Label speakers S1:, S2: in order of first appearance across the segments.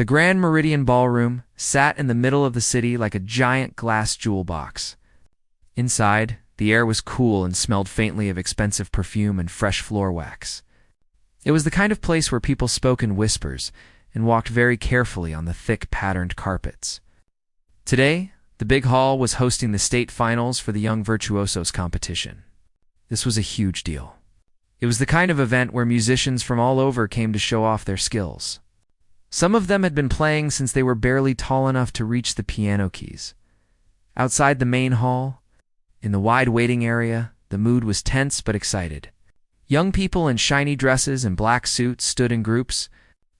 S1: The Grand Meridian Ballroom sat in the middle of the city like a giant glass jewel box. Inside, the air was cool and smelled faintly of expensive perfume and fresh floor wax. It was the kind of place where people spoke in whispers and walked very carefully on the thick, patterned carpets. Today, the big hall was hosting the state finals for the Young Virtuosos competition. This was a huge deal. It was the kind of event where musicians from all over came to show off their skills. Some of them had been playing since they were barely tall enough to reach the piano keys. Outside the main hall, in the wide waiting area, the mood was tense but excited. Young people in shiny dresses and black suits stood in groups.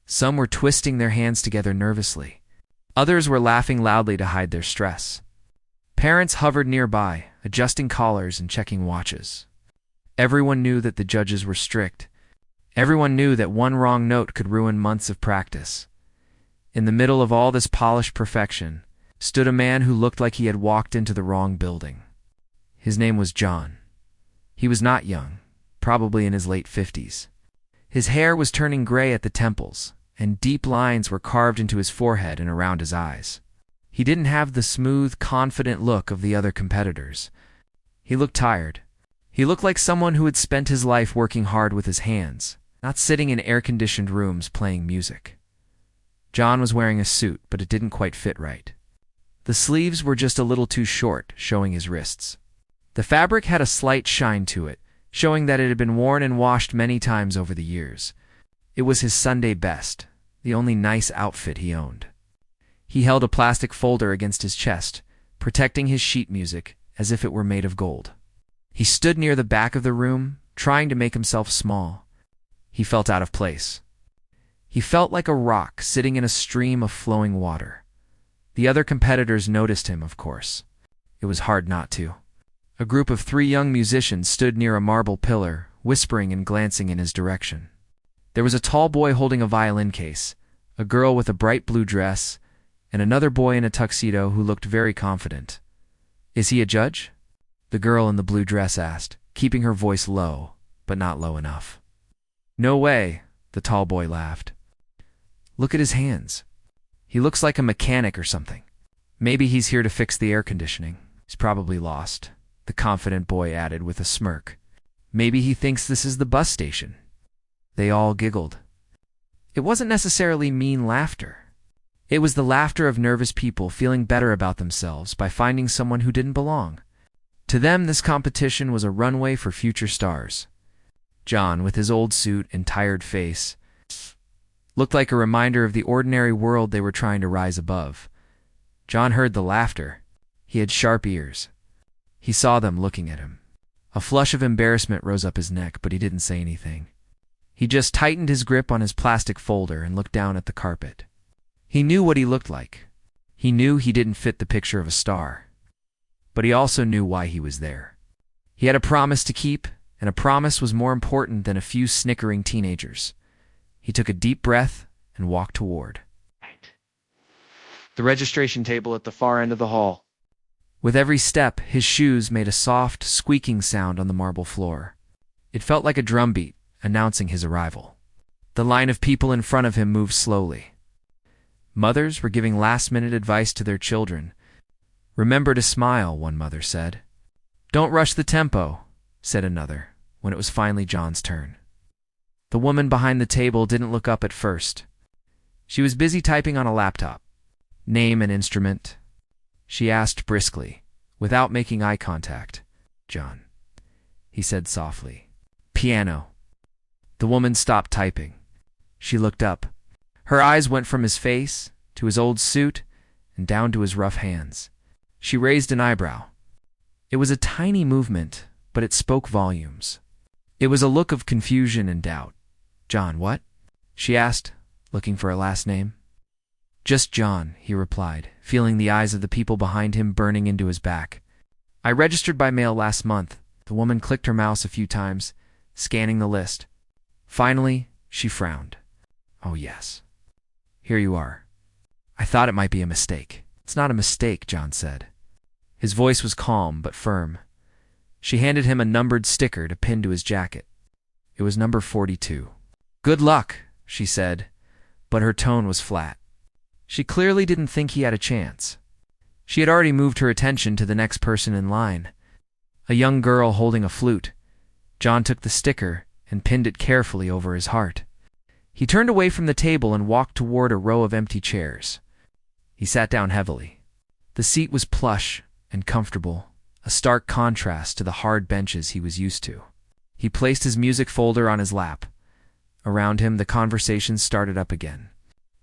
S1: Some were twisting their hands together nervously. Others were laughing loudly to hide their stress. Parents hovered nearby, adjusting collars and checking watches. Everyone knew that the judges were strict. Everyone knew that one wrong note could ruin months of practice. In the middle of all this polished perfection stood a man who looked like he had walked into the wrong building. His name was John. He was not young, probably in his late 50s. His hair was turning gray at the temples, and deep lines were carved into his forehead and around his eyes. He didn't have the smooth, confident look of the other competitors. He looked tired. He looked like someone who had spent his life working hard with his hands, not sitting in air-conditioned rooms playing music. John was wearing a suit, but it didn't quite fit right. The sleeves were just a little too short, showing his wrists. The fabric had a slight shine to it, showing that it had been worn and washed many times over the years. It was his Sunday best, the only nice outfit he owned. He held a plastic folder against his chest, protecting his sheet music as if it were made of gold. He stood near the back of the room, trying to make himself small. He felt out of place. He felt like a rock sitting in a stream of flowing water. The other competitors noticed him, of course. It was hard not to. A group of 3 young musicians stood near a marble pillar, whispering and glancing in his direction. There was a tall boy holding a violin case, a girl with a bright blue dress, and another boy in a tuxedo who looked very confident. "Is he a judge?" the girl in the blue dress asked, keeping her voice low, but not low enough. "No way," the tall boy laughed. "Look at his hands. He looks like a mechanic or something. Maybe he's here to fix the air conditioning. He's probably lost," the confident boy added with a smirk. "Maybe he thinks this is the bus station." They all giggled. It wasn't necessarily mean laughter. It was the laughter of nervous people feeling better about themselves by finding someone who didn't belong. To them, this competition was a runway for future stars. John, with his old suit and tired face, looked like a reminder of the ordinary world they were trying to rise above. John heard the laughter. He had sharp ears. He saw them looking at him. A flush of embarrassment rose up his neck, but he didn't say anything. He just tightened his grip on his plastic folder and looked down at the carpet. He knew what he looked like. He knew he didn't fit the picture of a star. But he also knew why he was there. He had a promise to keep, and a promise was more important than a few snickering teenagers. He took a deep breath and walked toward the registration table at the far end of the hall. With every step, his shoes made a soft, squeaking sound on the marble floor. It felt like a drumbeat, announcing his arrival. The line of people in front of him moved slowly. Mothers were giving last-minute advice to their children. "Remember to smile," one mother said. "Don't rush the tempo," said another, when it was finally John's turn. The woman behind the table didn't look up at first. She was busy typing on a laptop. "Name and instrument?" she asked briskly, without making eye contact. "John," he said softly. "Piano." The woman stopped typing. She looked up. Her eyes went from his face to his old suit and down to his rough hands. She raised an eyebrow. It was a tiny movement, but it spoke volumes. It was a look of confusion and doubt. "John, what?" she asked, looking for a last name. "Just John," he replied, feeling the eyes of the people behind him burning into his back. "I registered by mail last month." The woman clicked her mouse a few times, scanning the list. Finally, she frowned. "Oh, yes. Here you are. I thought it might be a mistake." "It's not a mistake," John said. His voice was calm but firm. She handed him a numbered sticker to pin to his jacket. It was number 42. "Good luck," she said, but her tone was flat. She clearly didn't think he had a chance. She had already moved her attention to the next person in line, a young girl holding a flute. John took the sticker and pinned it carefully over his heart. He turned away from the table and walked toward a row of empty chairs. He sat down heavily. The seat was plush and comfortable, a stark contrast to the hard benches he was used to. He placed his music folder on his lap. Around him, the conversation started up again.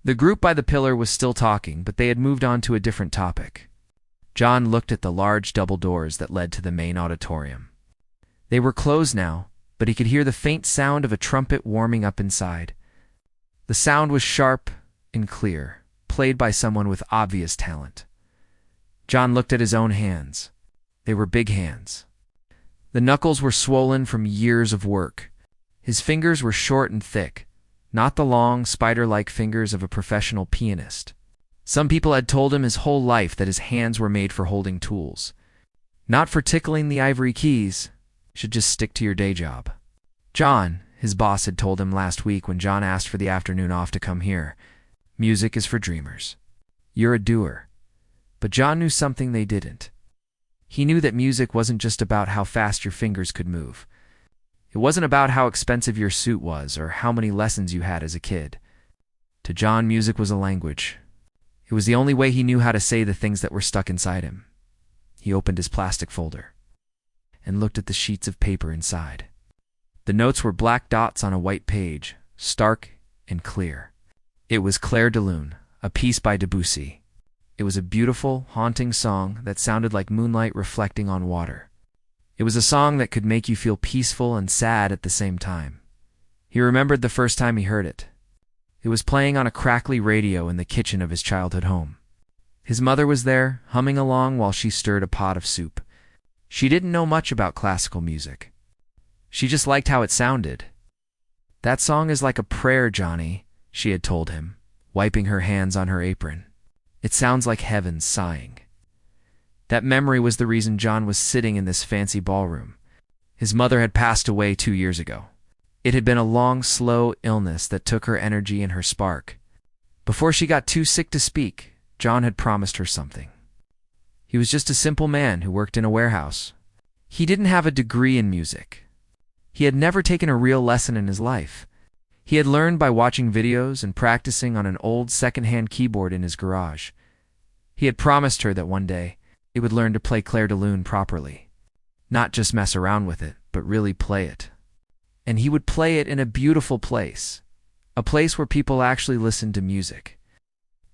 S1: The group by the pillar was still talking, but they had moved on to a different topic. John looked at the large double doors that led to the main auditorium. They were closed now, but he could hear the faint sound of a trumpet warming up inside. The sound was sharp and clear, played by someone with obvious talent. John looked at his own hands. They were big hands. The knuckles were swollen from years of work. His fingers were short and thick, not the long, spider-like fingers of a professional pianist. Some people had told him his whole life that his hands were made for holding tools, not for tickling the ivory keys. You should just stick to your day job. John, his boss had told him last week when John asked for the afternoon off to come here, music is for dreamers. You're a doer. But John knew something they didn't. He knew that music wasn't just about how fast your fingers could move. It wasn't about how expensive your suit was or how many lessons you had as a kid. To John, music was a language. It was the only way he knew how to say the things that were stuck inside him. He opened his plastic folder and looked at the sheets of paper inside. The notes were black dots on a white page, stark and clear. It was Clair de Lune, a piece by Debussy. It was a beautiful, haunting song that sounded like moonlight reflecting on water. It was a song that could make you feel peaceful and sad at the same time. He remembered the first time he heard it. It was playing on a crackly radio in the kitchen of his childhood home. His mother was there, humming along while she stirred a pot of soup. She didn't know much about classical music. She just liked how it sounded. That song is like a prayer, Johnny, she had told him, wiping her hands on her apron. It sounds like heaven sighing. That memory was the reason John was sitting in this fancy ballroom. His mother had passed away 2 years ago. It had been a long, slow illness that took her energy and her spark. Before she got too sick to speak, John had promised her something. He was just a simple man who worked in a warehouse. He didn't have a degree in music. He had never taken a real lesson in his life. He had learned by watching videos and practicing on an old second-hand keyboard in his garage. He had promised her that one day he would learn to play Clair de Lune properly. Not just mess around with it, but really play it. And he would play it in a beautiful place, a place where people actually listened to music.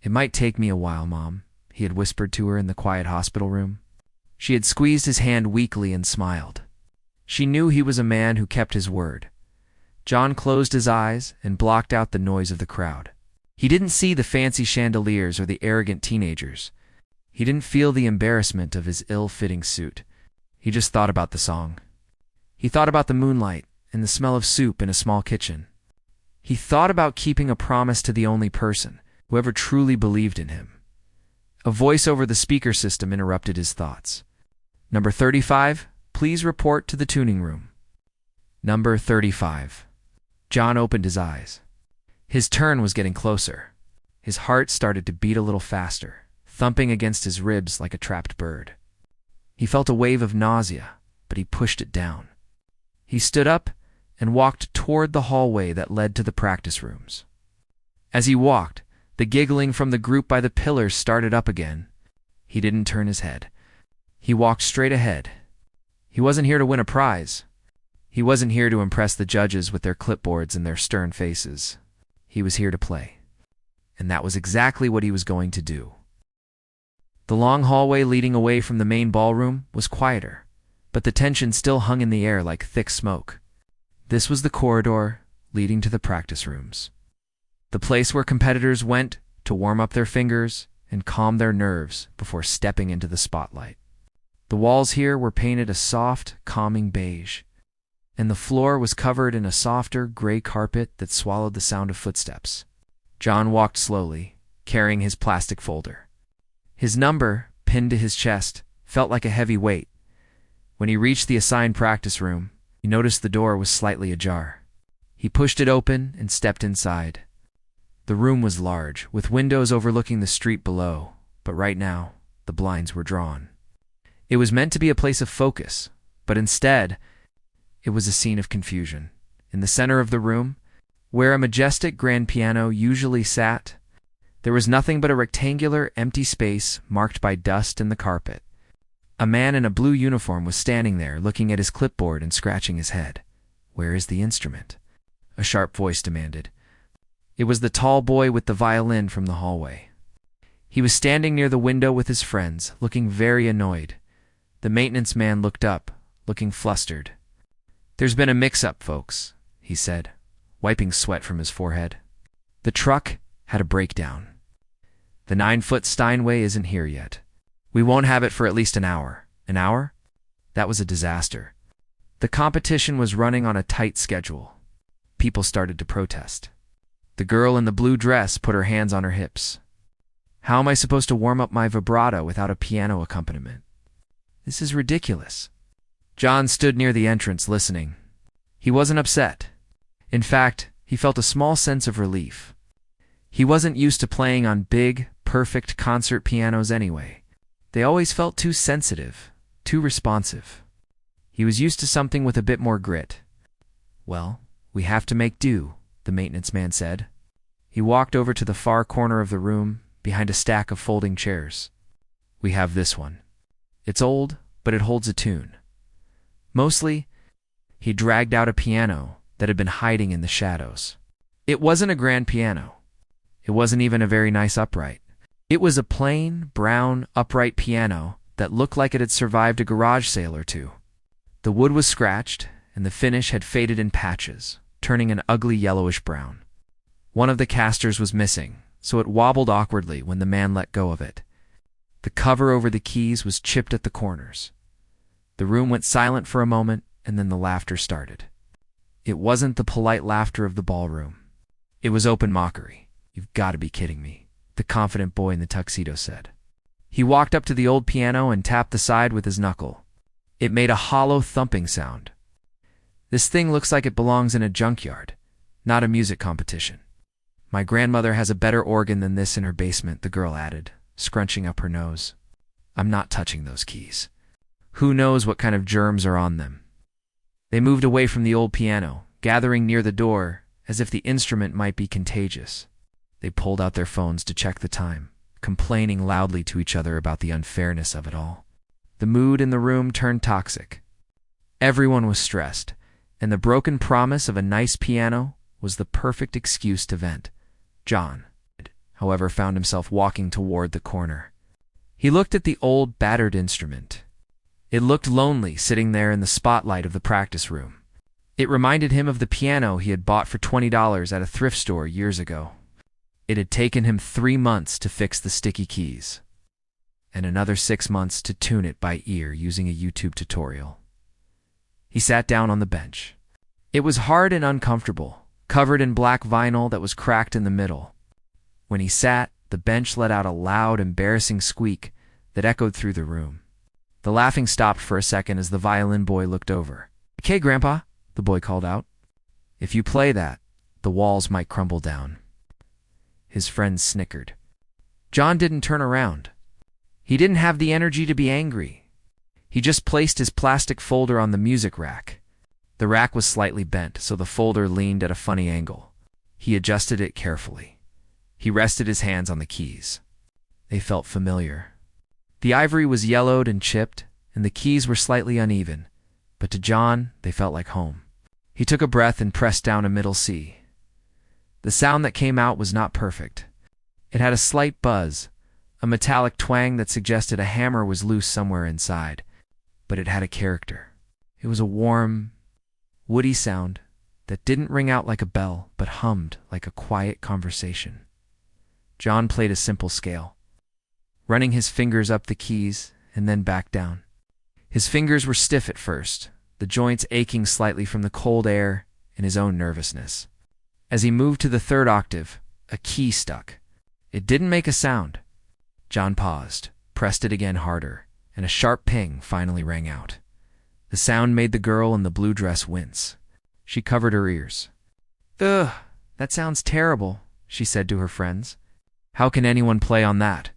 S1: "It might take me a while, Mom," he had whispered to her in the quiet hospital room. She had squeezed his hand weakly and smiled. She knew he was a man who kept his word. John closed his eyes and blocked out the noise of the crowd. He didn't see the fancy chandeliers or the arrogant teenagers. He didn't feel the embarrassment of his ill-fitting suit. He just thought about the song. He thought about the moonlight and the smell of soup in a small kitchen. He thought about keeping a promise to the only person who ever truly believed in him. A voice over the speaker system interrupted his thoughts. "Number 35, please report to the tuning room." Number 35. John opened his eyes. His turn was getting closer. His heart started to beat a little faster, thumping against his ribs like a trapped bird. He felt a wave of nausea, but he pushed it down. He stood up and walked toward the hallway that led to the practice rooms. As he walked, the giggling from the group by the pillars started up again. He didn't turn his head. He walked straight ahead. He wasn't here to win a prize. He wasn't here to impress the judges with their clipboards and their stern faces. He was here to play. And that was exactly what he was going to do. The long hallway leading away from the main ballroom was quieter, but the tension still hung in the air like thick smoke. This was the corridor leading to the practice rooms. The place where competitors went to warm up their fingers and calm their nerves before stepping into the spotlight. The walls here were painted a soft, calming beige, and the floor was covered in a softer, gray carpet that swallowed the sound of footsteps. John walked slowly, carrying his plastic folder. His number, pinned to his chest, felt like a heavy weight. When he reached the assigned practice room, he noticed the door was slightly ajar. He pushed it open and stepped inside. The room was large, with windows overlooking the street below, but right now, the blinds were drawn. It was meant to be a place of focus, but instead, it was a scene of confusion. In the center of the room, where a majestic grand piano usually sat, there was nothing but a rectangular, empty space marked by dust and the carpet. A man in a blue uniform was standing there, looking at his clipboard and scratching his head. "Where is the instrument?" a sharp voice demanded. It was the tall boy with the violin from the hallway. He was standing near the window with his friends, looking very annoyed. The maintenance man looked up, looking flustered. "There's been a mix-up, folks," he said, wiping sweat from his forehead. "The truck had a breakdown. The 9-foot Steinway isn't here yet. We won't have it for at least an hour." An hour? That was a disaster. The competition was running on a tight schedule. People started to protest. The girl in the blue dress put her hands on her hips. "How am I supposed to warm up my vibrato without a piano accompaniment? This is ridiculous." John stood near the entrance listening. He wasn't upset. In fact, he felt a small sense of relief. He wasn't used to playing on big, perfect concert pianos anyway. They always felt too sensitive, too responsive. He was used to something with a bit more grit. "Well, we have to make do," the maintenance man said. He walked over to the far corner of the room, behind a stack of folding chairs. "We have this one. It's old, but it holds a tune." Mostly, he dragged out a piano that had been hiding in the shadows. It wasn't a grand piano. It wasn't even a very nice upright. It was a plain, brown, upright piano that looked like it had survived a garage sale or two. The wood was scratched, and the finish had faded in patches, turning an ugly yellowish brown. One of the casters was missing, so it wobbled awkwardly when the man let go of it. The cover over the keys was chipped at the corners. The room went silent for a moment, and then the laughter started. It wasn't the polite laughter of the ballroom. It was open mockery. "You've got to be kidding me," the confident boy in the tuxedo said. He walked up to the old piano and tapped the side with his knuckle. It made a hollow thumping sound. "This thing looks like it belongs in a junkyard, not a music competition." "My grandmother has a better organ than this in her basement," the girl added, scrunching up her nose. "I'm not touching those keys. Who knows what kind of germs are on them?" They moved away from the old piano, gathering near the door as if the instrument might be contagious. They pulled out their phones to check the time, complaining loudly to each other about the unfairness of it all. The mood in the room turned toxic. Everyone was stressed, and the broken promise of a nice piano was the perfect excuse to vent. John, however, found himself walking toward the corner. He looked at the old, battered instrument. It looked lonely sitting there in the spotlight of the practice room. It reminded him of the piano he had bought for $20 at a thrift store years ago. It had taken him 3 months to fix the sticky keys, and another 6 months to tune it by ear using a YouTube tutorial. He sat down on the bench. It was hard and uncomfortable, covered in black vinyl that was cracked in the middle. When he sat, the bench let out a loud, embarrassing squeak that echoed through the room. The laughing stopped for a second as the violin boy looked over. "Okay, Grandpa," the boy called out. "If you play that, the walls might crumble down." His friends snickered. John didn't turn around. He didn't have the energy to be angry. He just placed his plastic folder on the music rack. The rack was slightly bent, so the folder leaned at a funny angle. He adjusted it carefully. He rested his hands on the keys. They felt familiar. The ivory was yellowed and chipped, and the keys were slightly uneven, but to John, they felt like home. He took a breath and pressed down a middle C. The sound that came out was not perfect. It had a slight buzz, a metallic twang that suggested a hammer was loose somewhere inside, but it had a character. It was a warm, woody sound that didn't ring out like a bell, but hummed like a quiet conversation. John played a simple scale, running his fingers up the keys and then back down. His fingers were stiff at first, the joints aching slightly from the cold air and his own nervousness. As he moved to the 3rd octave, a key stuck. It didn't make a sound. John paused, pressed it again harder, and a sharp ping finally rang out. The sound made the girl in the blue dress wince. She covered her ears. "Ugh, that sounds terrible," she said to her friends. How can anyone play on that?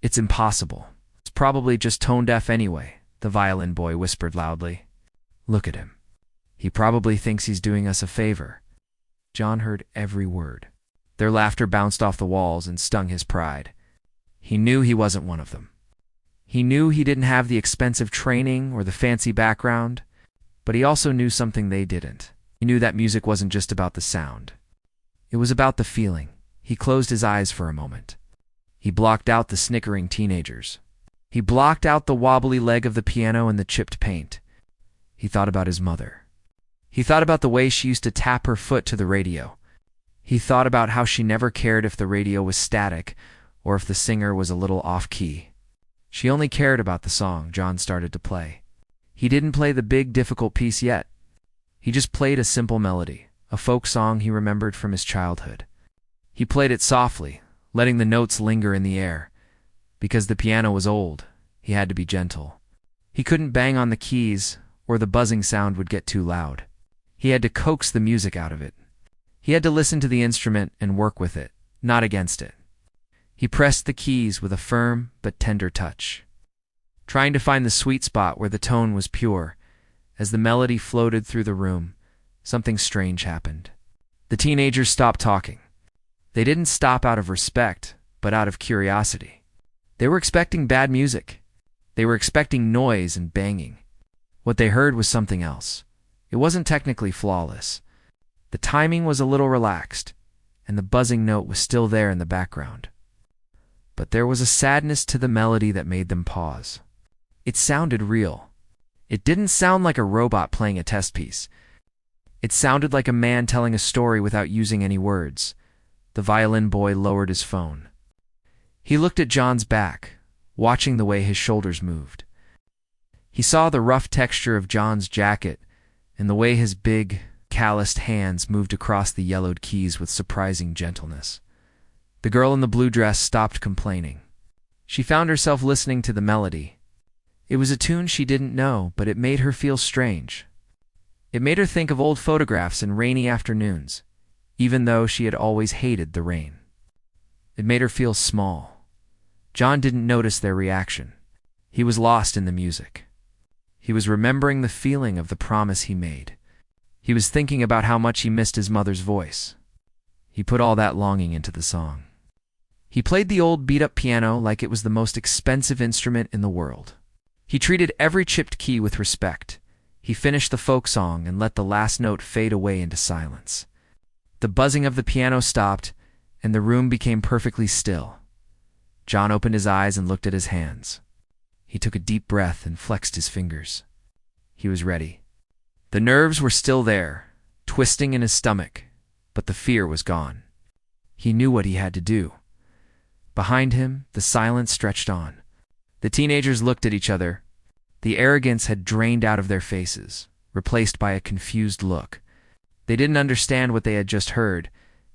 S1: It's impossible. It's probably just tone deaf anyway, the violin boy whispered loudly. Look at him. He probably thinks he's doing us a favor. John heard every word. Their laughter bounced off the walls and stung his pride. He knew he wasn't one of them. He knew he didn't have the expensive training or the fancy background, but he also knew something they didn't. He knew that music wasn't just about the sound. It was about the feeling. He closed his eyes for a moment. He blocked out the snickering teenagers. He blocked out the wobbly leg of the piano and the chipped paint. He thought about his mother. He thought about the way she used to tap her foot to the radio. He thought about how she never cared if the radio was static or if the singer was a little off-key. She only cared about the song John started to play. He didn't play the big, difficult piece yet. He just played a simple melody, a folk song he remembered from his childhood. He played it softly, letting the notes linger in the air. Because the piano was old, he had to be gentle. He couldn't bang on the keys, or the buzzing sound would get too loud. He had to coax the music out of it. He had to listen to the instrument and work with it, not against it. He pressed the keys with a firm but tender touch, trying to find the sweet spot where the tone was pure. As the melody floated through the room, something strange happened. The teenagers stopped talking. They didn't stop out of respect, but out of curiosity. They were expecting bad music. They were expecting noise and banging. What they heard was something else. It wasn't technically flawless. The timing was a little relaxed, and the buzzing note was still there in the background. But there was a sadness to the melody that made them pause. It sounded real. It didn't sound like a robot playing a test piece. It sounded like a man telling a story without using any words. The violin boy lowered his phone. He looked at John's back, watching the way his shoulders moved. He saw the rough texture of John's jacket and the way his big, calloused hands moved across the yellowed keys with surprising gentleness. The girl in the blue dress stopped complaining. She found herself listening to the melody. It was a tune she didn't know, but it made her feel strange. It made her think of old photographs and rainy afternoons, even though she had always hated the rain. It made her feel small. John didn't notice their reaction. He was lost in the music. He was remembering the feeling of the promise he made. He was thinking about how much he missed his mother's voice. He put all that longing into the song. He played the old beat-up piano like it was the most expensive instrument in the world. He treated every chipped key with respect. He finished the folk song and let the last note fade away into silence. The buzzing of the piano stopped, and the room became perfectly still. John opened his eyes and looked at his hands. He took a deep breath and flexed his fingers. He was ready. The nerves were still there, twisting in his stomach, but the fear was gone. He knew what he had to do. Behind him, the silence stretched on. The teenagers looked at each other. The arrogance had drained out of their faces, replaced by a confused look. They didn't understand what they had just heard,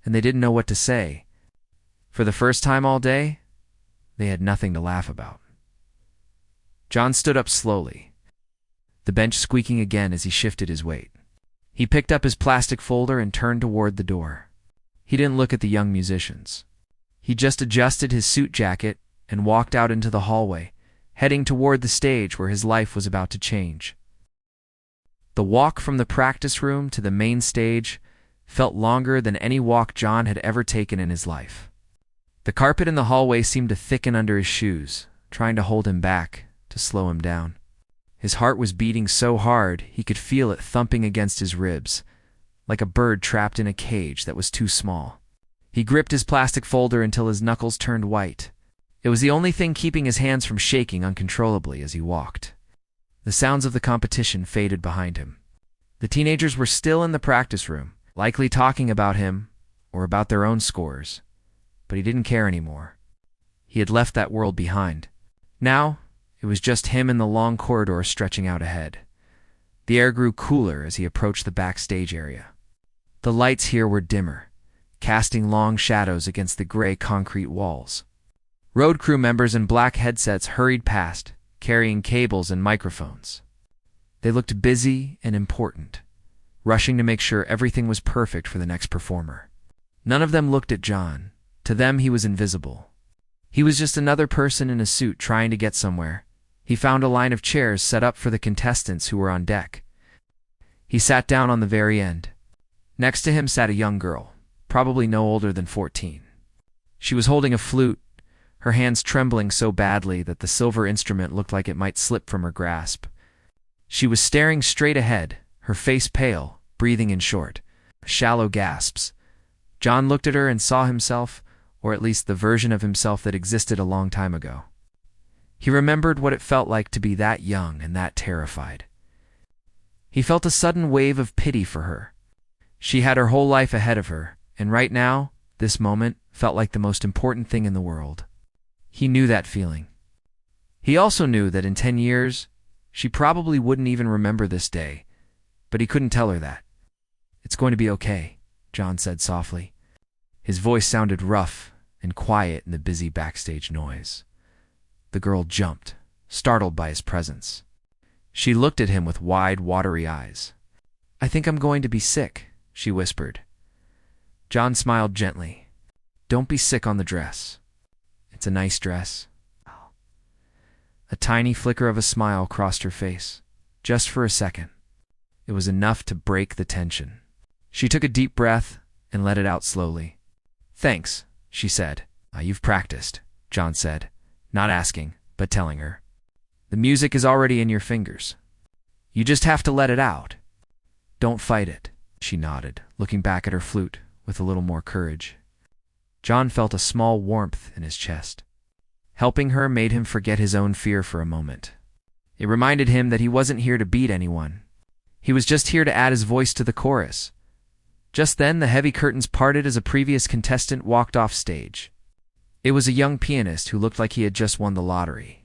S1: and they didn't know what to say. For the first time all day, they had nothing to laugh about. John stood up slowly, the bench squeaking again as he shifted his weight. He picked up his plastic folder and turned toward the door. He didn't look at the young musicians. He just adjusted his suit jacket and walked out into the hallway, heading toward the stage where his life was about to change. The walk from the practice room to the main stage felt longer than any walk John had ever taken in his life. The carpet in the hallway seemed to thicken under his shoes, trying to hold him back, to slow him down. His heart was beating so hard he could feel it thumping against his ribs, like a bird trapped in a cage that was too small. He gripped his plastic folder until his knuckles turned white. It was the only thing keeping his hands from shaking uncontrollably as he walked. The sounds of the competition faded behind him. The teenagers were still in the practice room, likely talking about him or about their own scores, but he didn't care anymore. He had left that world behind. Now, it was just him in the long corridor stretching out ahead. The air grew cooler as he approached the backstage area. The lights here were dimmer, casting long shadows against the gray concrete walls. Road crew members in black headsets hurried past, carrying cables and microphones. They looked busy and important, rushing to make sure everything was perfect for the next performer. None of them looked at John. To them, he was invisible. He was just another person in a suit trying to get somewhere. He found a line of chairs set up for the contestants who were on deck. He sat down on the very end. Next to him sat a young girl, probably no older than 14. She was holding a flute, her hands trembling so badly that the silver instrument looked like it might slip from her grasp. She was staring straight ahead, her face pale, breathing in short, shallow gasps. John looked at her and saw himself, or at least the version of himself that existed a long time ago. He remembered what it felt like to be that young and that terrified. He felt a sudden wave of pity for her. She had her whole life ahead of her, and right now, this moment, felt like the most important thing in the world. He knew that feeling. He also knew that in 10 years, she probably wouldn't even remember this day, but he couldn't tell her that. "It's going to be okay," John said softly. His voice sounded rough and quiet in the busy backstage noise. The girl jumped, startled by his presence. She looked at him with wide, watery eyes. "I think I'm going to be sick," she whispered. John smiled gently. "Don't be sick on the dress. It's a nice dress." A tiny flicker of a smile crossed her face, just for a second. It was enough to break the tension. She took a deep breath and let it out slowly. "Thanks," she said. You've practiced," John said, not asking, but telling her. "The music is already in your fingers. You just have to let it out. Don't fight it," she nodded, looking back at her flute with a little more courage. John felt a small warmth in his chest. Helping her made him forget his own fear for a moment. It reminded him that he wasn't here to beat anyone. He was just here to add his voice to the chorus. Just then, the heavy curtains parted as a previous contestant walked off stage. It was a young pianist who looked like he had just won the lottery.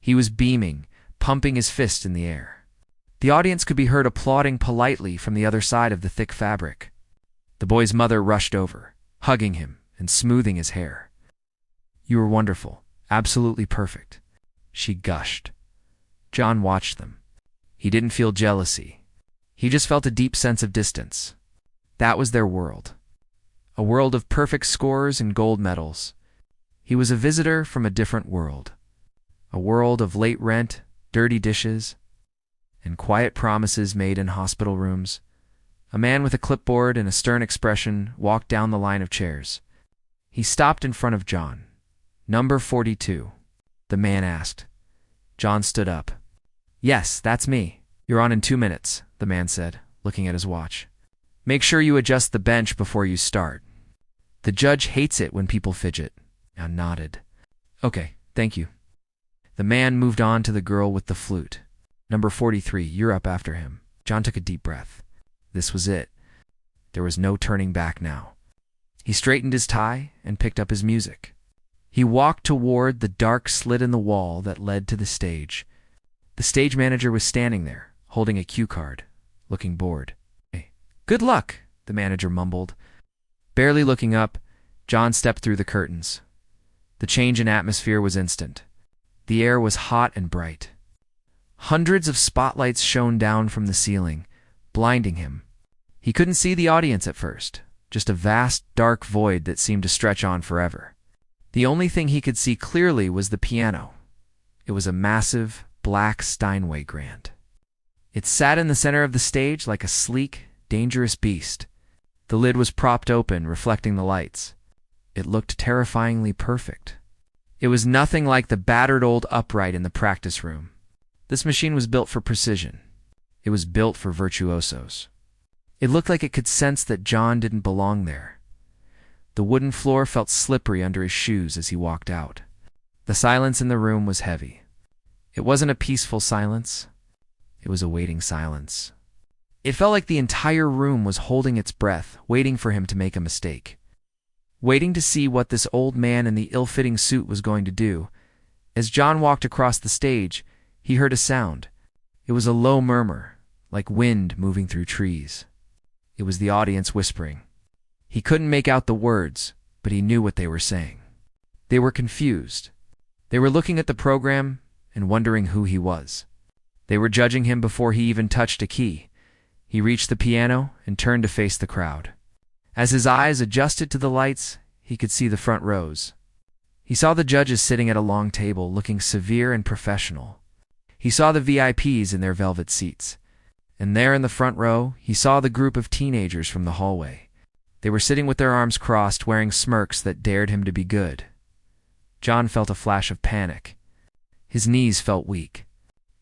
S1: He was beaming, pumping his fist in the air. The audience could be heard applauding politely from the other side of the thick fabric. The boy's mother rushed over, hugging him and smoothing his hair. "You were wonderful, absolutely perfect," she gushed. John watched them. He didn't feel jealousy. He just felt a deep sense of distance. That was their world. A world of perfect scores and gold medals. He was a visitor from a different world. A world of late rent, dirty dishes, and quiet promises made in hospital rooms. A man with a clipboard and a stern expression walked down the line of chairs. He stopped in front of John. "Number 42, the man asked. John stood up. "Yes, that's me. You're on in 2 minutes," the man said, looking at his watch. "Make sure you adjust the bench before you start. The judge hates it when people fidget." John nodded. "Okay, thank you." The man moved on to the girl with the flute. "Number 43, you're up after him." John took a deep breath. This was it. There was no turning back now. He straightened his tie and picked up his music. He walked toward the dark slit in the wall that led to the stage. The stage manager was standing there, holding a cue card, looking bored. "Hey, good luck," the manager mumbled. Barely looking up, John stepped through the curtains. The change in atmosphere was instant. The air was hot and bright. Hundreds of spotlights shone down from the ceiling, blinding him. He couldn't see the audience at first, just a vast, dark void that seemed to stretch on forever. The only thing he could see clearly was the piano. It was a massive, black Steinway grand. It sat in the center of the stage like a sleek, dangerous beast. The lid was propped open, reflecting the lights. It looked terrifyingly perfect. It was nothing like the battered old upright in the practice room. This machine was built for precision. It was built for virtuosos. It looked like it could sense that John didn't belong there. The wooden floor felt slippery under his shoes as he walked out. The silence in the room was heavy. It wasn't a peaceful silence. It was a waiting silence. It felt like the entire room was holding its breath, waiting for him to make a mistake. Waiting to see what this old man in the ill-fitting suit was going to do. As John walked across the stage, he heard a sound. It was a low murmur, like wind moving through trees. It was the audience whispering. He couldn't make out the words, but he knew what they were saying. They were confused. They were looking at the program and wondering who he was. They were judging him before he even touched a key. He reached the piano and turned to face the crowd. As his eyes adjusted to the lights, he could see the front rows. He saw the judges sitting at a long table, looking severe and professional. He saw the VIPs in their velvet seats. And there in the front row, he saw the group of teenagers from the hallway. They were sitting with their arms crossed, wearing smirks that dared him to be good. John felt a flash of panic. His knees felt weak.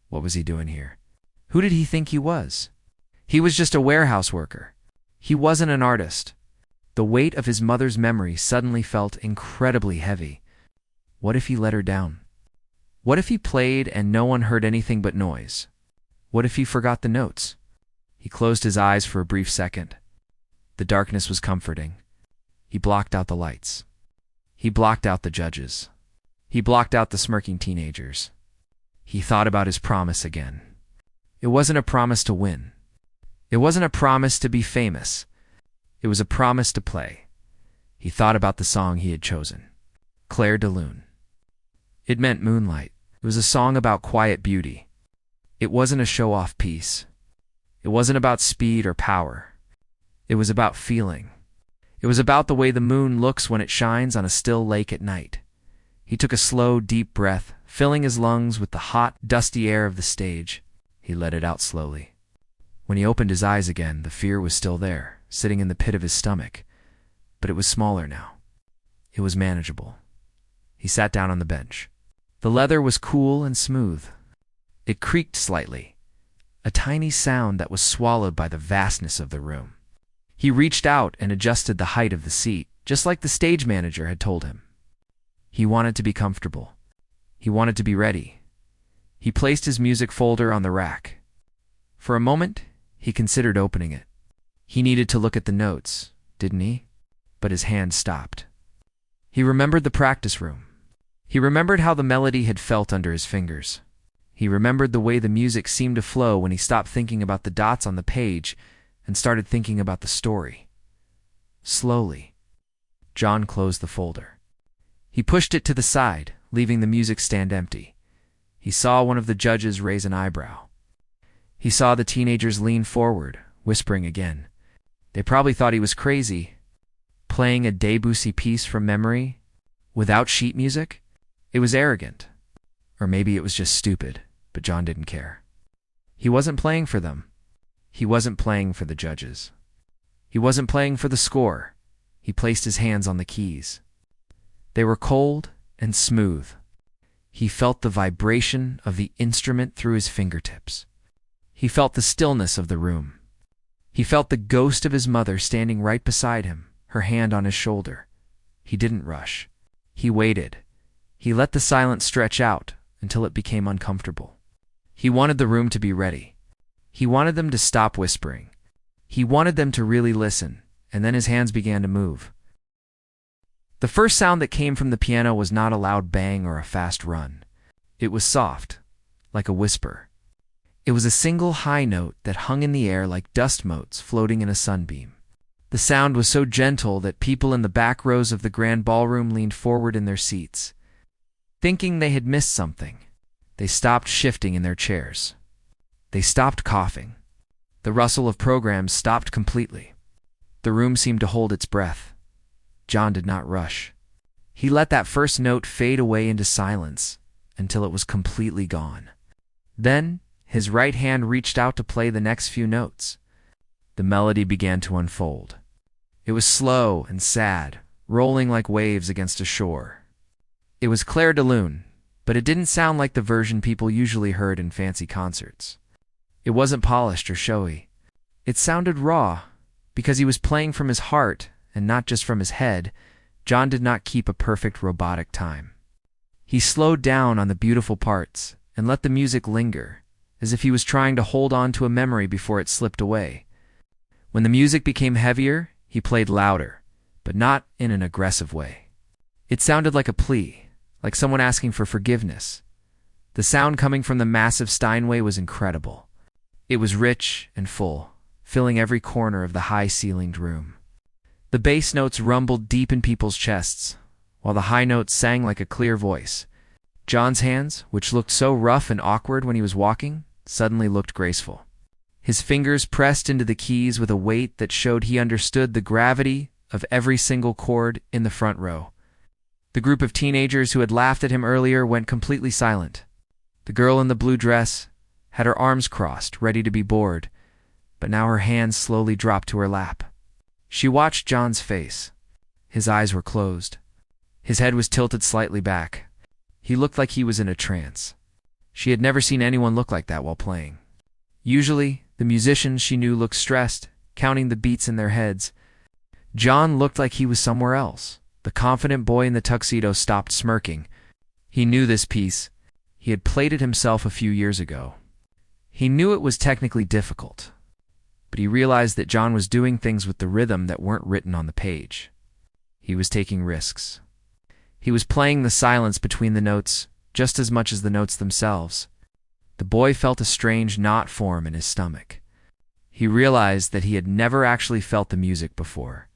S1: What was he doing here? Who did he think he was? He was just a warehouse worker. He wasn't an artist. The weight of his mother's memory suddenly felt incredibly heavy. What if he let her down? What if he played and no one heard anything but noise? What if he forgot the notes? He closed his eyes for a brief second. The darkness was comforting. He blocked out the lights. He blocked out the judges. He blocked out the smirking teenagers. He thought about his promise again. It wasn't a promise to win. It wasn't a promise to be famous. It was a promise to play. He thought about the song he had chosen. Clair de Lune. It meant moonlight. It was a song about quiet beauty. It wasn't a show-off piece. It wasn't about speed or power. It was about feeling. It was about the way the moon looks when it shines on a still lake at night. He took a slow, deep breath, filling his lungs with the hot, dusty air of the stage. He let it out slowly. When he opened his eyes again, the fear was still there, sitting in the pit of his stomach. But it was smaller now. It was manageable. He sat down on the bench. The leather was cool and smooth. It creaked slightly, a tiny sound that was swallowed by the vastness of the room. He reached out and adjusted the height of the seat, just like the stage manager had told him. He wanted to be comfortable. He wanted to be ready. He placed his music folder on the rack. For a moment, he considered opening it. He needed to look at the notes, didn't he? But his hand stopped. He remembered the practice room. He remembered how the melody had felt under his fingers. He remembered the way the music seemed to flow when he stopped thinking about the dots on the page and started thinking about the story. Slowly, John closed the folder. He pushed it to the side, leaving the music stand empty. He saw one of the judges raise an eyebrow. He saw the teenagers lean forward, whispering again. They probably thought he was crazy. Playing a Debussy piece from memory, without sheet music? It was arrogant. Or maybe it was just stupid, but John didn't care. He wasn't playing for them. He wasn't playing for the judges. He wasn't playing for the score. He placed his hands on the keys. They were cold and smooth. He felt the vibration of the instrument through his fingertips. He felt the stillness of the room. He felt the ghost of his mother standing right beside him, her hand on his shoulder. He didn't rush. He waited. He let the silence stretch out until it became uncomfortable. He wanted the room to be ready. He wanted them to stop whispering. He wanted them to really listen, and then his hands began to move. The first sound that came from the piano was not a loud bang or a fast run. It was soft, like a whisper. It was a single high note that hung in the air like dust motes floating in a sunbeam. The sound was so gentle that people in the back rows of the grand ballroom leaned forward in their seats. Thinking they had missed something, they stopped shifting in their chairs. They stopped coughing. The rustle of programs stopped completely. The room seemed to hold its breath. John did not rush. He let that first note fade away into silence until it was completely gone. Then, his right hand reached out to play the next few notes. The melody began to unfold. It was slow and sad, rolling like waves against a shore. It was Clair de Lune, but it didn't sound like the version people usually heard in fancy concerts. It wasn't polished or showy. It sounded raw. Because he was playing from his heart and not just from his head, John did not keep a perfect robotic time. He slowed down on the beautiful parts and let the music linger, as if he was trying to hold on to a memory before it slipped away. When the music became heavier, he played louder, but not in an aggressive way. It sounded like a plea, like someone asking for forgiveness. The sound coming from the massive Steinway was incredible. It was rich and full, filling every corner of the high-ceilinged room. The bass notes rumbled deep in people's chests, while the high notes sang like a clear voice. John's hands, which looked so rough and awkward when he was walking, suddenly looked graceful. His fingers pressed into the keys with a weight that showed he understood the gravity of every single chord in the front row. The group of teenagers who had laughed at him earlier went completely silent. The girl in the blue dress had her arms crossed, ready to be bored, but now her hands slowly dropped to her lap. She watched John's face. His eyes were closed. His head was tilted slightly back. He looked like he was in a trance. She had never seen anyone look like that while playing. Usually, the musicians she knew looked stressed, counting the beats in their heads. John looked like he was somewhere else. The confident boy in the tuxedo stopped smirking. He knew this piece. He had played it himself a few years ago. He knew it was technically difficult, but he realized that John was doing things with the rhythm that weren't written on the page. He was taking risks. He was playing the silence between the notes just as much as the notes themselves. The boy felt a strange knot form in his stomach. He realized that he had never actually felt the music before.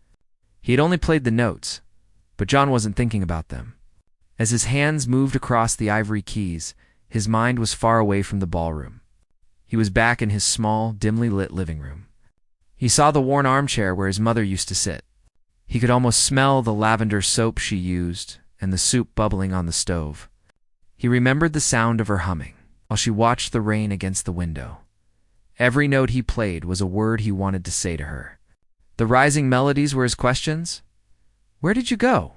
S1: He had only played the notes, but John wasn't thinking about them. As his hands moved across the ivory keys, his mind was far away from the ballroom. He was back in his small, dimly lit living room. He saw the worn armchair where his mother used to sit. He could almost smell the lavender soap she used and the soup bubbling on the stove. He remembered the sound of her humming while she watched the rain against the window. Every note he played was a word he wanted to say to her. The rising melodies were his questions. Where did you go?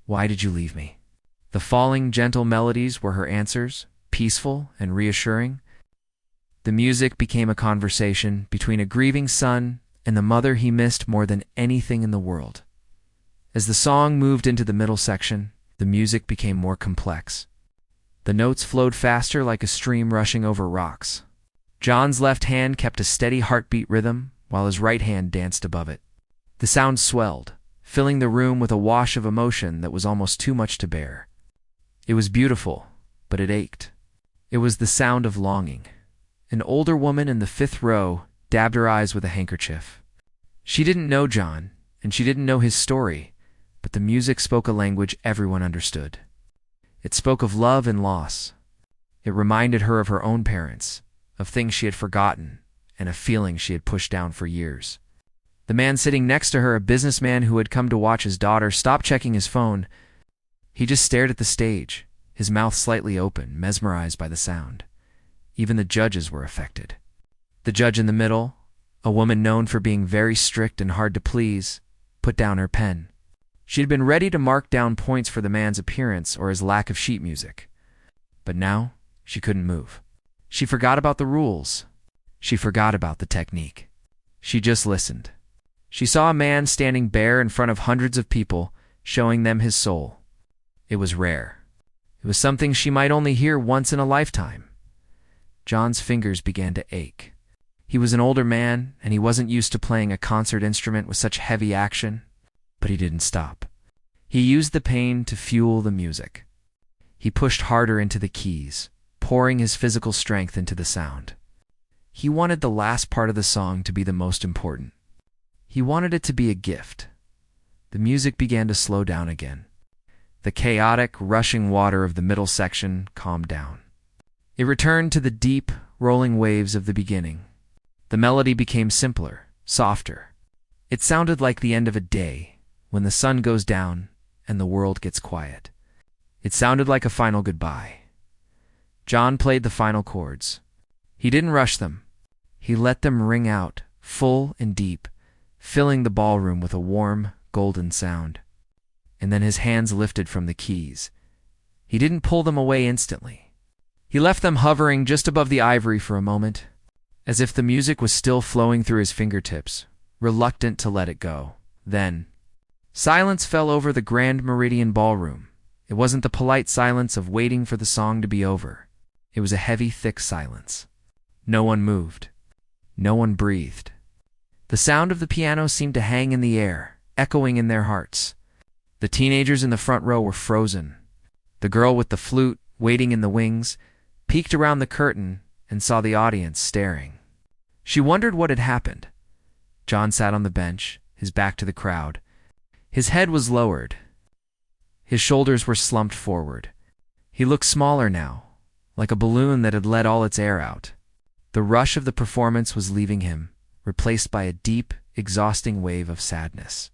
S1: Why did you leave me? The falling, gentle melodies were her answers, peaceful and reassuring. The music became a conversation between a grieving son and the mother he missed more than anything in the world. As the song moved into the middle section, the music became more complex. The notes flowed faster like a stream rushing over rocks. John's left hand kept a steady heartbeat rhythm while his right hand danced above it. The sound swelled, filling the room with a wash of emotion that was almost too much to bear. It was beautiful, but it ached. It was the sound of longing. An older woman in the fifth row dabbed her eyes with a handkerchief. She didn't know John, and she didn't know his story, but the music spoke a language everyone understood. It spoke of love and loss. It reminded her of her own parents, of things she had forgotten, and of feelings she had pushed down for years. The man sitting next to her, a businessman who had come to watch his daughter, stopped checking his phone. He just stared at the stage, his mouth slightly open, mesmerized by the sound. Even the judges were affected. The judge in the middle, a woman known for being very strict and hard to please, put down her pen. She had been ready to mark down points for the man's appearance or his lack of sheet music. But now, she couldn't move. She forgot about the rules. She forgot about the technique. She just listened. She saw a man standing bare in front of hundreds of people, showing them his soul. It was rare. It was something she might only hear once in a lifetime. John's fingers began to ache. He was an older man, and he wasn't used to playing a concert instrument with such heavy action. But he didn't stop. He used the pain to fuel the music. He pushed harder into the keys, pouring his physical strength into the sound. He wanted the last part of the song to be the most important. He wanted it to be a gift. The music began to slow down again. The chaotic, rushing water of the middle section calmed down. It returned to the deep, rolling waves of the beginning. The melody became simpler, softer. It sounded like the end of a day, when the sun goes down and the world gets quiet. It sounded like a final goodbye. John played the final chords. He didn't rush them. He let them ring out, full and deep, filling the ballroom with a warm, golden sound. And then his hands lifted from the keys. He didn't pull them away instantly. He left them hovering just above the ivory for a moment, as if the music was still flowing through his fingertips, reluctant to let it go. Then, silence fell over the Grand Meridian Ballroom. It wasn't the polite silence of waiting for the song to be over. It was a heavy, thick silence. No one moved. No one breathed. The sound of the piano seemed to hang in the air, echoing in their hearts. The teenagers in the front row were frozen. The girl with the flute, waiting in the wings, peeked around the curtain and saw the audience staring. She wondered what had happened. John sat on the bench, his back to the crowd. His head was lowered. His shoulders were slumped forward. He looked smaller now, like a balloon that had let all its air out. The rush of the performance was leaving him, replaced by a deep, exhausting wave of sadness.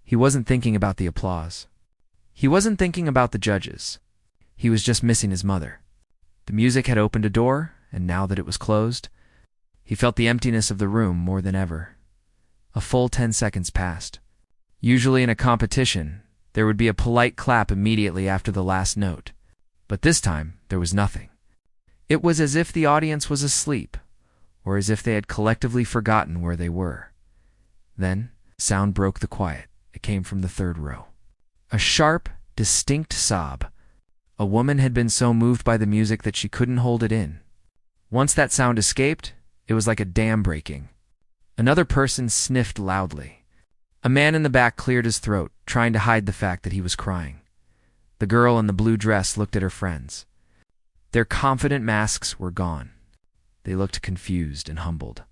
S1: He wasn't thinking about the applause. He wasn't thinking about the judges. He was just missing his mother. The music had opened a door, and now that it was closed, he felt the emptiness of the room more than ever. A full 10 seconds passed. Usually in a competition, there would be a polite clap immediately after the last note. But this time, there was nothing. It was as if the audience was asleep, or as if they had collectively forgotten where they were. Then, sound broke the quiet. It came from the third row. A sharp, distinct sob. A woman had been so moved by the music that she couldn't hold it in. Once that sound escaped, it was like a dam breaking. Another person sniffed loudly. A man in the back cleared his throat, trying to hide the fact that he was crying. The girl in the blue dress looked at her friends. Their confident masks were gone. They looked confused and humbled.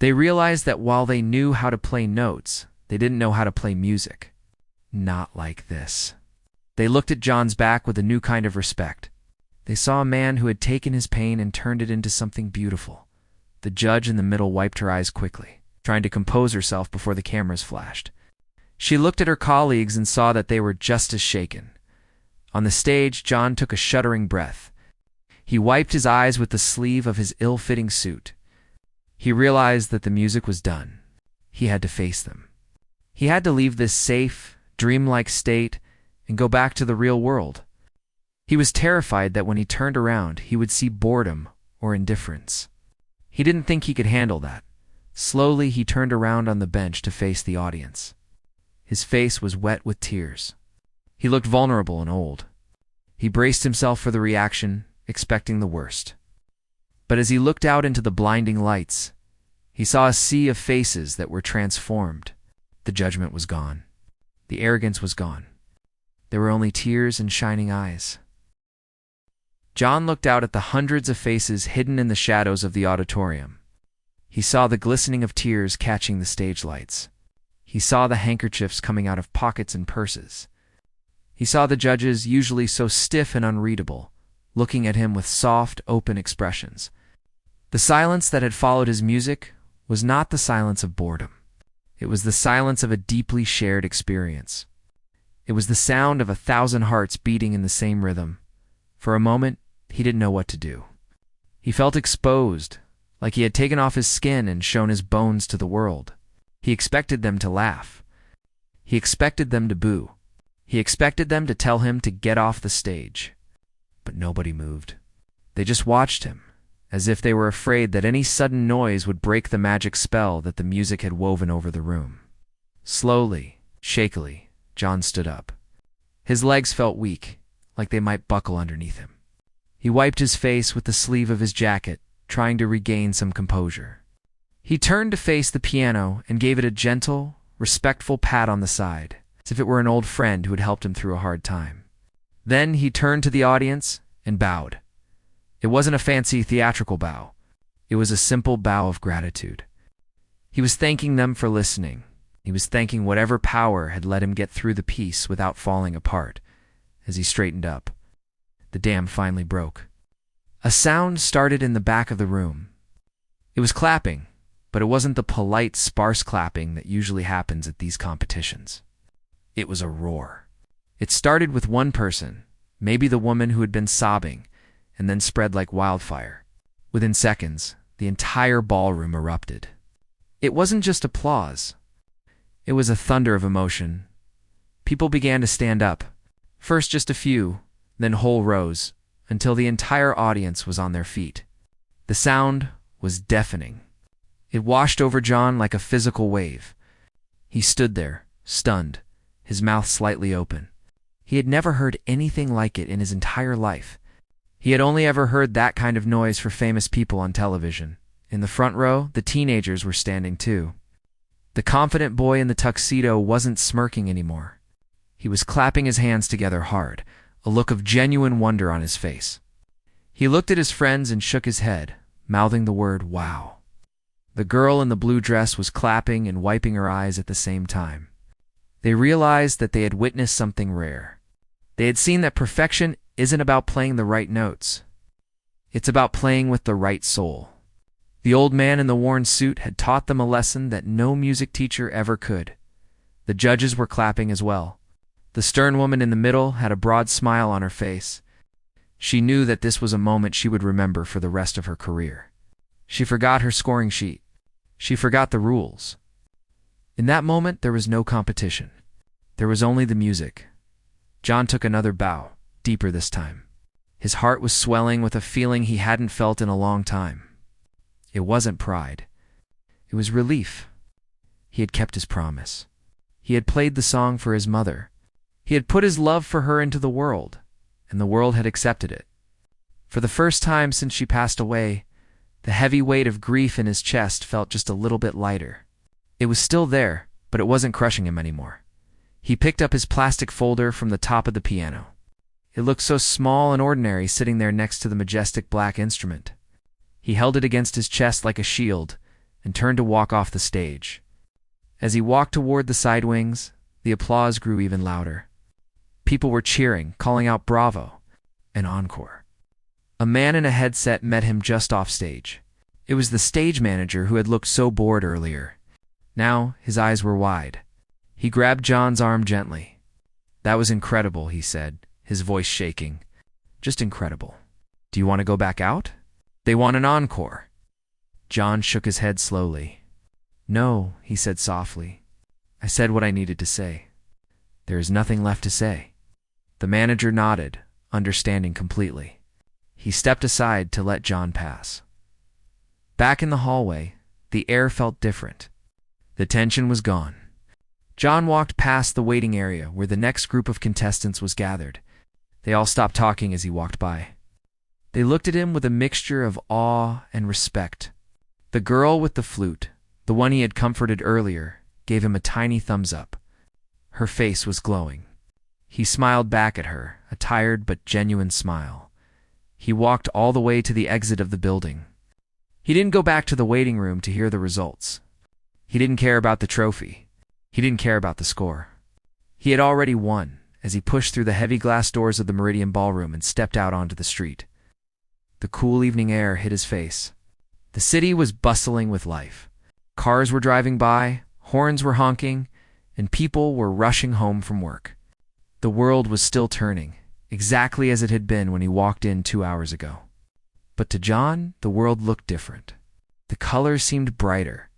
S1: They realized that while they knew how to play notes, they didn't know how to play music. Not like this. They looked at John's back with a new kind of respect. They saw a man who had taken his pain and turned it into something beautiful. The judge in the middle wiped her eyes quickly, trying to compose herself before the cameras flashed. She looked at her colleagues and saw that they were just as shaken. On the stage, John took a shuddering breath. He wiped his eyes with the sleeve of his ill-fitting suit. He realized that the music was done. He had to face them. He had to leave this safe, dreamlike state and go back to the real world. He was terrified that when he turned around, he would see boredom or indifference. He didn't think he could handle that. Slowly, he turned around on the bench to face the audience. His face was wet with tears. He looked vulnerable and old. He braced himself for the reaction, expecting the worst. But as he looked out into the blinding lights, he saw a sea of faces that were transformed. The judgment was gone. The arrogance was gone. There were only tears and shining eyes. John looked out at the hundreds of faces hidden in the shadows of the auditorium. He saw the glistening of tears catching the stage lights. He saw the handkerchiefs coming out of pockets and purses. He saw the judges, usually so stiff and unreadable, looking at him with soft, open expressions. The silence that had followed his music was not the silence of boredom. It was the silence of a deeply shared experience. It was the sound of 1,000 hearts beating in the same rhythm. For a moment, he didn't know what to do. He felt exposed, like he had taken off his skin and shown his bones to the world. He expected them to laugh. He expected them to boo. He expected them to tell him to get off the stage. But nobody moved. They just watched him, as if they were afraid that any sudden noise would break the magic spell that the music had woven over the room. Slowly, shakily, John stood up. His legs felt weak, like they might buckle underneath him. He wiped his face with the sleeve of his jacket, trying to regain some composure. He turned to face the piano and gave it a gentle, respectful pat on the side, as if it were an old friend who had helped him through a hard time. Then he turned to the audience and bowed. It wasn't a fancy theatrical bow. It was a simple bow of gratitude. He was thanking them for listening. He was thanking whatever power had let him get through the piece without falling apart. As he straightened up, the dam finally broke. A sound started in the back of the room. It was clapping, but it wasn't the polite, sparse clapping that usually happens at these competitions. It was a roar. It started with one person, maybe the woman who had been sobbing, and then spread like wildfire. Within seconds, the entire ballroom erupted. It wasn't just applause. It was a thunder of emotion. People began to stand up. First just a few, then whole rows, until the entire audience was on their feet. The sound was deafening. It washed over John like a physical wave. He stood there, stunned, his mouth slightly open. He had never heard anything like it in his entire life. He had only ever heard that kind of noise for famous people on television. In the front row, the teenagers were standing too. The confident boy in the tuxedo wasn't smirking anymore. He was clapping his hands together hard, a look of genuine wonder on his face. He looked at his friends and shook his head, mouthing the word, "Wow." The girl in the blue dress was clapping and wiping her eyes at the same time. They realized that they had witnessed something rare. They had seen that perfection isn't about playing the right notes. It's about playing with the right soul. The old man in the worn suit had taught them a lesson that no music teacher ever could. The judges were clapping as well. The stern woman in the middle had a broad smile on her face. She knew that this was a moment she would remember for the rest of her career. She forgot her scoring sheet. She forgot the rules. In that moment, there was no competition. There was only the music. John took another bow, deeper this time. His heart was swelling with a feeling he hadn't felt in a long time. It wasn't pride. It was relief. He had kept his promise. He had played the song for his mother. He had put his love for her into the world, and the world had accepted it. For the first time since she passed away, the heavy weight of grief in his chest felt just a little bit lighter. It was still there, but it wasn't crushing him anymore. He picked up his plastic folder from the top of the piano. It looked so small and ordinary sitting there next to the majestic black instrument. He held it against his chest like a shield and turned to walk off the stage. As he walked toward the side wings, the applause grew even louder. People were cheering, calling out bravo, and encore. A man in a headset met him just off stage. It was the stage manager who had looked so bored earlier. Now his eyes were wide. He grabbed John's arm gently. "That was incredible," he said, his voice shaking. "Just incredible. Do you want to go back out? They want an encore." John shook his head slowly. "No," he said softly. "I said what I needed to say. There is nothing left to say." The manager nodded, understanding completely. He stepped aside to let John pass. Back in the hallway, the air felt different. The tension was gone. John walked past the waiting area where the next group of contestants was gathered. They all stopped talking as he walked by. They looked at him with a mixture of awe and respect. The girl with the flute, the one he had comforted earlier, gave him a tiny thumbs up. Her face was glowing. He smiled back at her, a tired but genuine smile. He walked all the way to the exit of the building. He didn't go back to the waiting room to hear the results. He didn't care about the trophy. He didn't care about the score. He had already won as he pushed through the heavy glass doors of the Meridian Ballroom and stepped out onto the street. The cool evening air hit his face. The city was bustling with life. Cars were driving by, horns were honking, and people were rushing home from work. The world was still turning, exactly as it had been when he walked in 2 hours ago. But to John, the world looked different. The colors seemed brighter.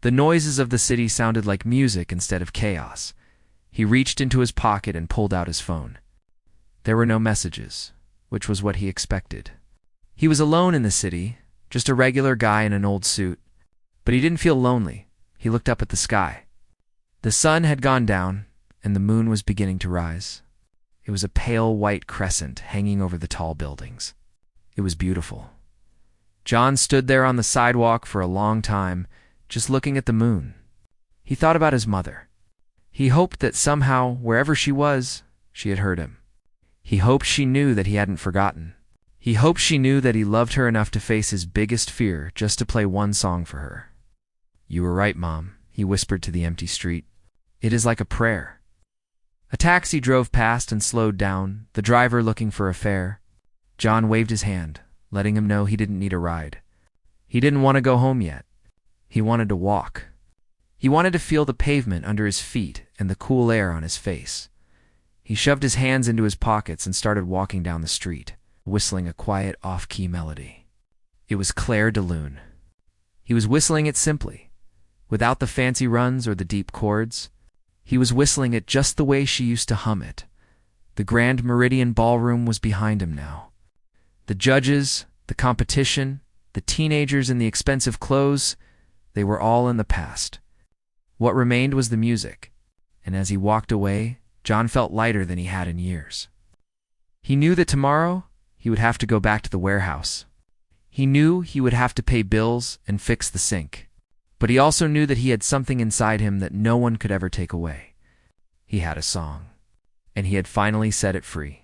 S1: The noises of the city sounded like music instead of chaos. He reached into his pocket and pulled out his phone. There were no messages, which was what he expected. He was alone in the city, just a regular guy in an old suit. But he didn't feel lonely. He looked up at the sky. The sun had gone down, and the moon was beginning to rise. It was a pale white crescent hanging over the tall buildings. It was beautiful. John stood there on the sidewalk for a long time, just looking at the moon. He thought about his mother. He hoped that somehow, wherever she was, she had heard him. He hoped she knew that he hadn't forgotten. He hoped she knew that he loved her enough to face his biggest fear just to play one song for her. "You were right, Mom," he whispered to the empty street. "It is like a prayer." A taxi drove past and slowed down, the driver looking for a fare. John waved his hand, letting him know he didn't need a ride. He didn't want to go home yet. He wanted to walk. He wanted to feel the pavement under his feet and the cool air on his face. He shoved his hands into his pockets and started walking down the street, whistling a quiet off-key melody. It was Clair de Lune. He was whistling it simply, without the fancy runs or the deep chords. He was whistling it just the way she used to hum it. The Grand Meridian Ballroom was behind him now. The judges, the competition, the teenagers in the expensive clothes, they were all in the past. What remained was the music, and as he walked away, John felt lighter than he had in years. He knew that tomorrow he would have to go back to the warehouse. He knew he would have to pay bills and fix the sink. But he also knew that he had something inside him that no one could ever take away. He had a song, and he had finally set it free.